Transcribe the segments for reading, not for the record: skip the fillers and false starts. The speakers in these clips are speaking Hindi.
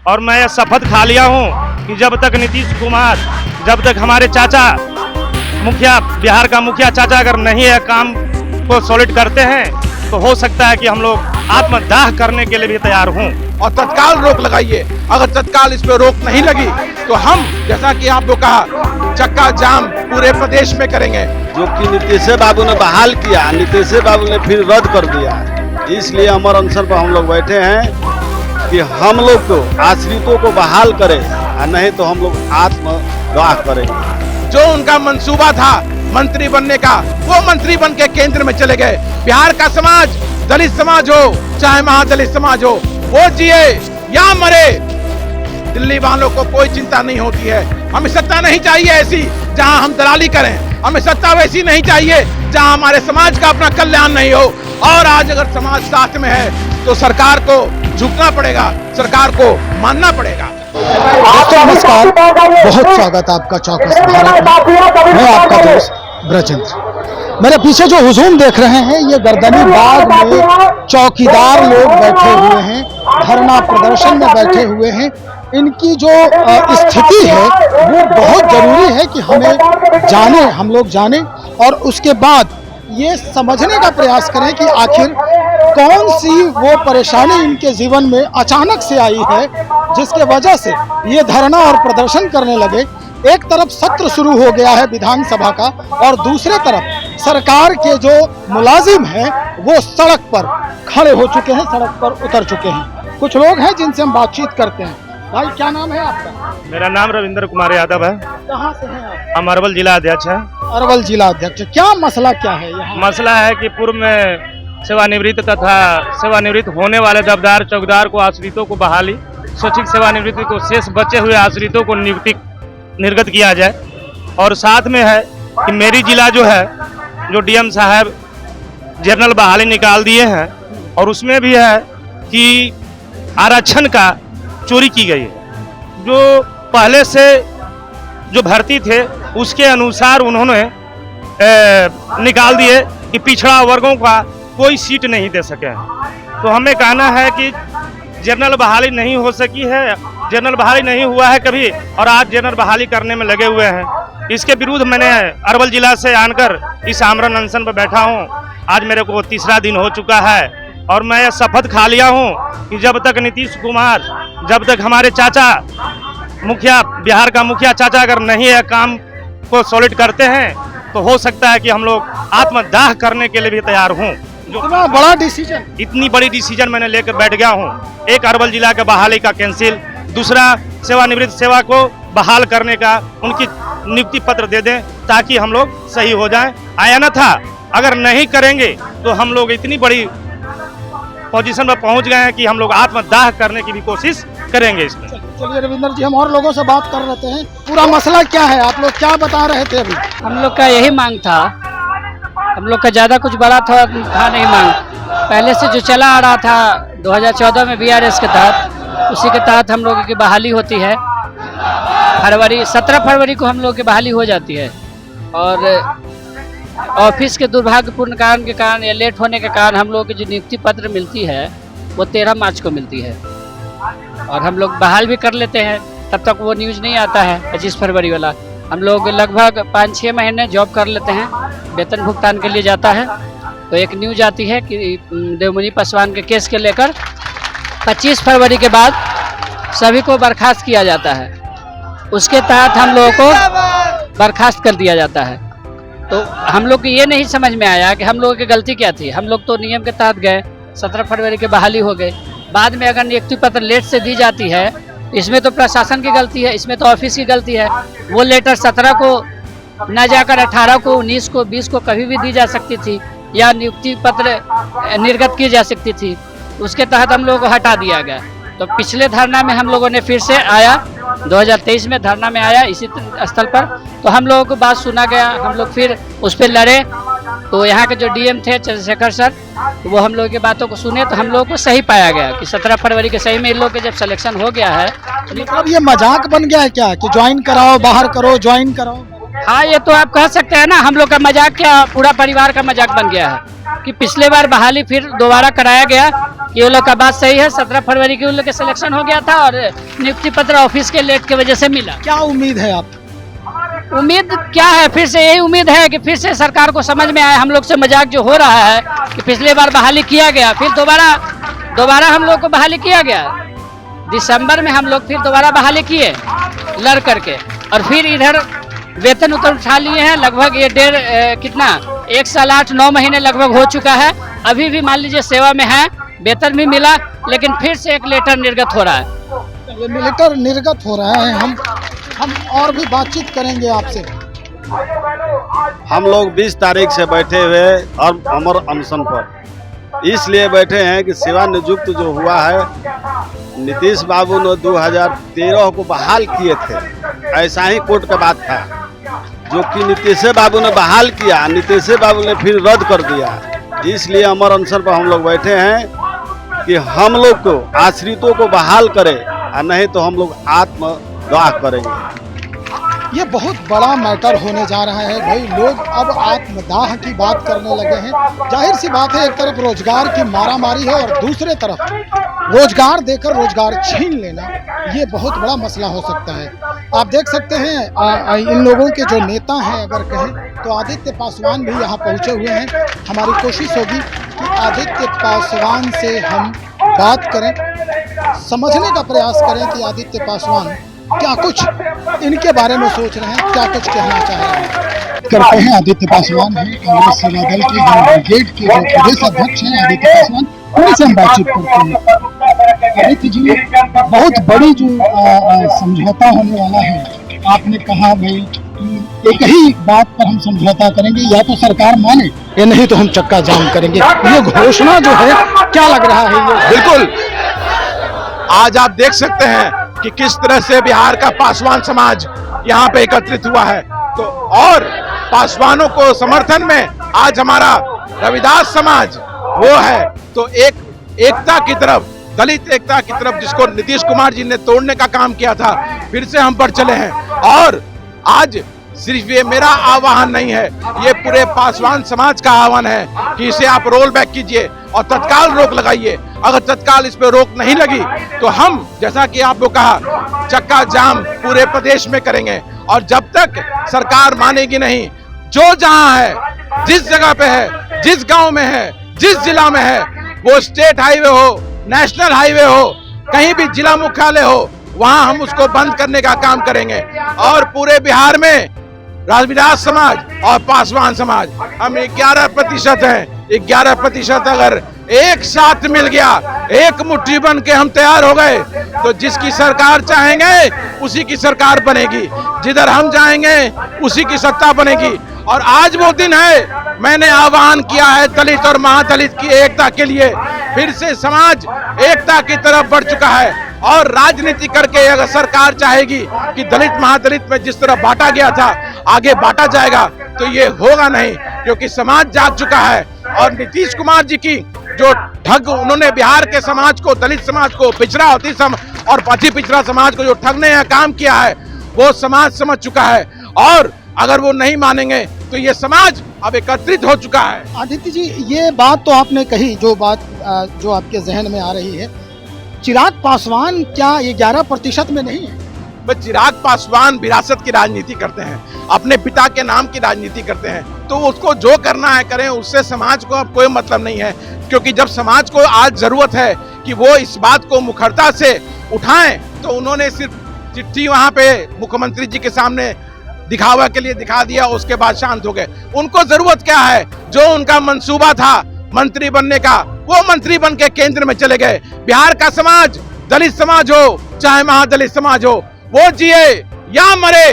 और मैं यह शपथ खा लिया हूँ कि जब तक नीतीश कुमार, जब तक हमारे चाचा मुखिया, बिहार का मुखिया चाचा अगर नहीं है काम को सॉलिड करते हैं तो हो सकता है कि हम लोग आत्मदाह करने के लिए भी तैयार हूँ। और तत्काल रोक लगाइए। अगर तत्काल इस पे रोक नहीं लगी तो हम, जैसा कि आपको कहा, चक्का जाम पूरे प्रदेश में करेंगे। जो कि नीतीश बाबू ने बहाल किया, नीतीश बाबू ने फिर रद्द कर दिया। इसलिए अमर अनशन पर हम लोग बैठे हैं कि हम लोग को आश्रितों को बहाल करें और नहीं तो हम लोग आत्मदाह करेंगे। जो उनका मंसूबा था मंत्री बनने का, वो मंत्री बन के केंद्र में चले गए। बिहार का समाज, दलित समाज हो चाहे महादलित समाज हो, वो जिए या मरे, दिल्ली वालों को कोई चिंता नहीं होती है। हमें सत्ता नहीं चाहिए ऐसी जहां हम दलाली करें, हमें सत्ता वैसी नहीं चाहिए जहां हमारे समाज का अपना कल्याण नहीं हो। और आज अगर समाज साथ में है तो सरकार को झुकना पड़ेगा, सरकार को मानना पड़ेगा। दोस्तों नमस्कार, बहुत स्वागत आपका चौकस भारत में। मैं आपका दोस्त ब्रजेंद्र। मेरे पीछे जो हुजूम देख रहे हैं, ये गर्दनी बाग में चौकीदार लोग बैठे हुए हैं, धरना प्रदर्शन में बैठे हुए हैं। इनकी जो स्थिति है वो बहुत जरूरी है कि हमें जाने, हम लोग जाने और उसके बाद ये समझने का प्रयास करें कि आखिर कौन सी वो परेशानी इनके जीवन में अचानक से आई है जिसके वजह से ये धरना और प्रदर्शन करने लगे। एक तरफ सत्र शुरू हो गया है विधानसभा का और दूसरे तरफ सरकार के जो मुलाजिम हैं वो सड़क पर खड़े हो चुके हैं, सड़क पर उतर चुके हैं। कुछ लोग हैं जिनसे हम बातचीत करते हैं। भाई क्या नाम है आपका? मेरा नाम रविंद्र कुमार यादव है। कहाँ से हैं आप? हम अरवल जिला अध्यक्ष हैं। अरवल जिला अध्यक्ष। क्या मसला क्या है यहाँ? मसला है कि पूर्व में सेवानिवृत्त तथा सेवानिवृत्त होने वाले जबदार चौकीदार को आश्रितों को बहाली, स्वैच्छिक सेवानिवृत्ति को शेष बचे हुए आश्रितों को निर्गत किया जाए। और साथ में है कि मेरी जिला जो है, जो डीएम साहब जनरल बहाली निकाल दिए हैं और उसमें भी है कि आरक्षण का चोरी की गई है। जो पहले से जो भर्ती थे उसके अनुसार उन्होंने निकाल दिए कि पिछड़ा वर्गों का कोई सीट नहीं दे सके हैं। तो हमें कहना है कि जनरल बहाली नहीं हो सकी है, जनरल बहाली नहीं हुआ है कभी और आज जनरल बहाली करने में लगे हुए हैं। इसके विरुद्ध मैंने अरवल जिला से आकर इस आमरण अनशन पर बैठा हूं। आज मेरे को तीसरा दिन हो चुका है और मैं यह शपथ खा लिया हूं कि जब तक नीतीश कुमार, जब तक हमारे चाचा मुखिया, बिहार का मुखिया चाचा अगर नहीं है काम को सॉलिड करते हैं तो हो सकता है कि हम लोग आत्मदाह करने के लिए भी तैयार हूँ। इतना बड़ा डिसीजन, इतनी बड़ी डिसीजन मैंने लेकर बैठ गया हूँ। एक अरवल जिला के बहाली का कैंसिल, दूसरा सेवानिवृत्त सेवा को बहाल करने का उनकी नियुक्ति पत्र दे दें ताकि हम लोग सही हो जाएं। आया न था, अगर नहीं करेंगे तो हम लोग इतनी बड़ी पोजीशन पर पहुंच गए हैं कि हम लोग आत्मदाह करने की भी कोशिश करेंगे इसमें। चलिए रविंद्र जी, हम और लोगों से बात कर लेते हैं। पूरा मसला क्या है, आप लोग क्या बता रहे थे अभी? हम लोग का यही मांग था, हम लोग का ज़्यादा कुछ बड़ा था नहीं मांग। पहले से जो चला आ रहा था 2014 में बीआरएस के तहत, उसी के तहत हम लोगों की बहाली होती है। 17 फरवरी को हम लोग की बहाली हो जाती है और ऑफिस के दुर्भाग्यपूर्ण कारण के कारण या लेट होने के कारण हम लोग की जो नियुक्ति पत्र मिलती है वो 13 मार्च को मिलती है और हम लोग बहाल भी कर लेते हैं। तब तक वो न्यूज़ नहीं आता है 25 फरवरी वाला। हम लोग लगभग 5-6 महीने जॉब कर लेते हैं, वेतन भुगतान के लिए जाता है तो एक न्यूज़ आती है कि देवमणि पासवान के केस के लेकर 25 फरवरी के बाद सभी को बर्खास्त किया जाता है। उसके तहत हम लोगों को बर्खास्त कर दिया जाता है। तो हम लोग को ये नहीं समझ में आया कि हम लोगों की गलती क्या थी। हम लोग तो नियम के तहत गए, 17 फरवरी के बहाली हो गए। बाद में अगर नियुक्ति पत्र लेट से दी जाती है, इसमें तो प्रशासन की गलती है, इसमें तो ऑफिस की गलती है। वो लेटर 17 को न जाकर 18 को, 19 को, 20 को कभी भी दी जा सकती थी या नियुक्ति पत्र निर्गत की जा सकती थी। उसके तहत हम लोगों को हटा दिया गया। तो पिछले धरना में हम लोगों ने फिर से आया, 2023 में धरना में आया इसी स्थल पर, तो हम लोगों को बात सुना गया। हम लोग फिर उस पर लड़े तो यहाँ के जो डीएम थे चंद्रशेखर सर, तो वो हम लोगों की बातों को सुने तो हम लोगों को सही पाया गया कि 17 फरवरी के सही में इन लोगों के जब सिलेक्शन हो गया है तो मतलब ये मजाक बन गया है क्या कि ज्वाइन कराओ, बाहर करो, ज्वाइन कराओ? हाँ, ये तो आप कह सकते हैं ना। हम लोग का मजाक क्या, पूरा परिवार का मजाक बन गया है कि पिछले बार बहाली फिर दोबारा कराया गया ये लोग का बात सही है। 17 फरवरी की उन लोग के सिलेक्शन हो गया था और नियुक्ति पत्र ऑफिस के लेट की वजह से मिला। क्या उम्मीद है आप? उम्मीद क्या है, फिर से यही उम्मीद है कि फिर से सरकार को समझ में आए। हम लोग से मजाक जो हो रहा है कि पिछले बार बहाली किया गया, फिर दोबारा हम लोग को बहाली किया गया। दिसंबर में हम लोग फिर दोबारा बहाली किए लड़ करके, और फिर इधर वेतन उठा लिए हैं। लगभग ये 1 साल 8-9 महीने लगभग हो चुका है। अभी भी मान लीजिए सेवा में है, वेतन भी मिला, लेकिन फिर से एक लेटर निर्गत हो रहा है। ये लेटर निर्गत हो रहा है। हम और भी बातचीत करेंगे आपसे। हम लोग 20 तारीख से बैठे हुए और अमर अनशन पर इसलिए बैठे हैं कि सेवा नियुक्त जो हुआ है, नीतीश बाबू ने 2013 को बहाल किए थे। ऐसा ही कोर्ट का बात था, जो कि नीतीश बाबू ने बहाल किया, नीतीश बाबू ने फिर रद्द कर दिया। इसलिए अमर अनशन पर हम लोग बैठे हैं कि हम लोग को आश्रितों को बहाल करें, और नहीं तो हम लोग आत्मदाह करेंगे। ये बहुत बड़ा मैटर होने जा रहा है भाई। लोग अब आत्मदाह की बात करने लगे हैं। जाहिर सी बात है, एक तरफ रोजगार की मारामारी है और दूसरे तरफ रोजगार देकर रोजगार छीन लेना, ये बहुत बड़ा मसला हो सकता है। आप देख सकते हैं इन लोगों के जो नेता हैं, अगर कहें तो आदित्य पासवान भी यहाँ पहुँचे हुए हैं। हमारी कोशिश होगी कि आदित्य पासवान से हम बात करें, समझने का प्रयास करें कि आदित्य पासवान क्या कुछ इनके बारे में सोच रहे हैं, क्या कुछ कहना चाह रहे हैं। करते हैं आदित्य पासवान हैं, कांग्रेस सेवा दल के जो ब्रिगेड के जो प्रदेश अध्यक्ष हैं आदित्य पासवान, उनसे हम बातचीत करते हैं। आदित्य जी, बहुत बड़ी जो समझौता होने वाला है, आपने कहा भाई कि एक ही बात पर हम समझौता करेंगे, या तो सरकार माने या नहीं तो हम चक्का जाम करेंगे। ये घोषणा जो है, क्या लग रहा है ये? बिल्कुल, आज आप देख सकते हैं कि किस तरह से बिहार का पासवान समाज यहाँ पे एकत्रित हुआ है। तो और पासवानों को समर्थन में आज हमारा रविदास समाज वो है। तो एकता की तरफ, दलित एकता की तरफ, जिसको नीतीश कुमार जी ने तोड़ने का काम किया था, फिर से हम बढ़ चले हैं। और आज सिर्फ ये मेरा आह्वान नहीं है, ये पूरे पासवान समाज का आह्वान है कि इसे आप रोल बैक कीजिए और तत्काल रोक लगाइए। अगर तत्काल इस पे रोक नहीं लगी तो हम, जैसा कि आप लोग कहा, चक्का जाम पूरे प्रदेश में करेंगे। और जब तक सरकार मानेगी नहीं, जो जहां है, जिस जगह पे है, जिस गांव में है, जिस जिला में है, वो स्टेट हाईवे हो, नेशनल हाईवे हो, कहीं भी जिला मुख्यालय हो, वहां हम उसको बंद करने का काम करेंगे। और पूरे बिहार में रविदास समाज और पासवान समाज, हम 11% हैं। 11% अगर एक साथ मिल गया, एक मुट्ठी बन के हम तैयार हो गए, तो जिसकी सरकार चाहेंगे उसी की सरकार बनेगी, जिधर हम जाएंगे उसी की सत्ता बनेगी। और आज वो दिन है, मैंने आह्वान किया है दलित और महादलित की एकता के लिए। फिर से समाज एकता की तरफ बढ़ चुका है। और राजनीति करके अगर सरकार चाहेगी कि दलित महादलित में जिस तरह बांटा गया था आगे बांटा जाएगा, तो ये होगा नहीं, क्योंकि समाज जाग चुका है। और नीतीश कुमार जी की जो ठग उन्होंने बिहार के समाज को, दलित समाज को, पिछड़ा और अति पिछड़ा समाज को जो ठगने का काम किया है, वो समाज समझ चुका है। और अगर वो नहीं मानेंगे तो ये समाज अब एकत्रित हो चुका है। आदित्य जी, ये बात तो आपने कही, जो बात जो आपके जहन में आ रही है, चिराग पासवान क्या 11% में नहीं है? बस चिराग पासवान विरासत की राजनीति करते हैं, अपने पिता के नाम की राजनीति करते हैं, तो उसको जो करना है करें, उससे समाज को अब कोई मतलब नहीं है। क्योंकि जब समाज को आज जरूरत है कि वो इस बात को मुखरता से उठाएं, तो उन्होंने सिर्फ चिट्ठी वहां पे मुख्यमंत्री जी के सामने दिखावा के लिए दिखा दिया, उसके बाद शांत हो गए। उनको जरूरत क्या है? जो उनका मंसूबा था मंत्री बनने का, वो मंत्री बन के केंद्र में चले गए। बिहार का समाज, दलित समाज हो चाहे महादलित समाज हो, वो जिए या मरे,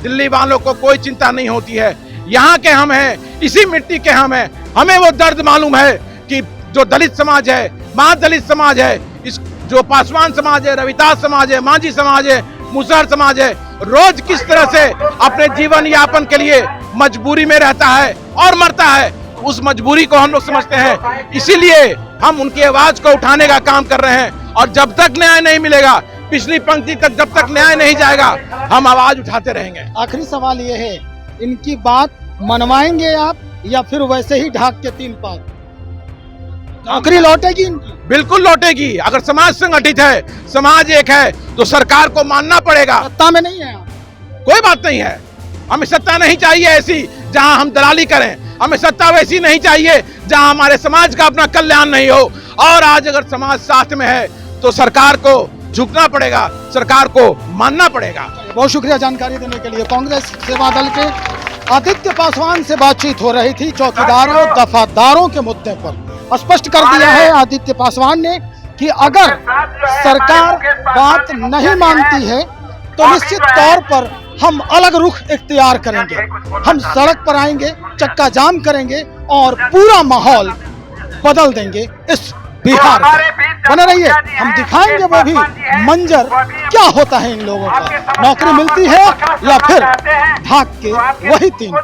दिल्ली वालों को कोई चिंता नहीं होती है। यहाँ के हम हैं, इसी मिट्टी के हम हैं। हमें वो दर्द मालूम है कि जो दलित समाज है, महादलित समाज है, इस जो पासवान समाज है, रविदास समाज है, मांझी समाज है, मुसहर समाज है, रोज किस तरह से अपने जीवन यापन के लिए मजबूरी में रहता है और मरता है। उस मजबूरी को हम लोग समझते हैं, इसीलिए हम उनकी आवाज को उठाने का काम कर रहे हैं। और जब तक न्याय नहीं मिलेगा, पिछली पंक्ति तक जब तक न्याय नहीं जाएगा, हम आवाज उठाते रहेंगे। आखिरी सवाल ये है, इनकी बात मनवाएंगे आप या फिर वैसे ही ढाक के 3 पात? नौकरी लौटेगी इनकी? बिल्कुल लौटेगी। अगर समाज संगठित है, समाज एक है, तो सरकार को मानना पड़ेगा। सत्ता में नहीं है आप। कोई बात नहीं है, हमें सत्ता नहीं चाहिए ऐसी जहां हम दलाली करें। हमें सत्ता वैसी नहीं चाहिए जहां हमारे समाज का अपना कल्याण नहीं हो। और आज अगर समाज साथ में है तो सरकार को झुकना पड़ेगा, सरकार को मानना पड़ेगा। बहुत शुक्रिया जानकारी देने के लिए। कांग्रेस सेवा दल के आदित्य पासवान से बातचीत हो रही थी चौकीदारों दफादारों के मुद्दे पर। स्पष्ट कर दिया है आदित्य पासवान ने कि अगर सरकार बात नहीं मानती है तो निश्चित तौर पर हम अलग रुख इख्तियार करेंगे। हम सड़क पर आएंगे, चक्का जाम करेंगे और पूरा माहौल बदल देंगे इस बिहार का। बने रहिए, हम दिखाएंगे वो भी मंजर क्या होता है इन लोगों का। नौकरी मिलती है या फिर भाग के वही 3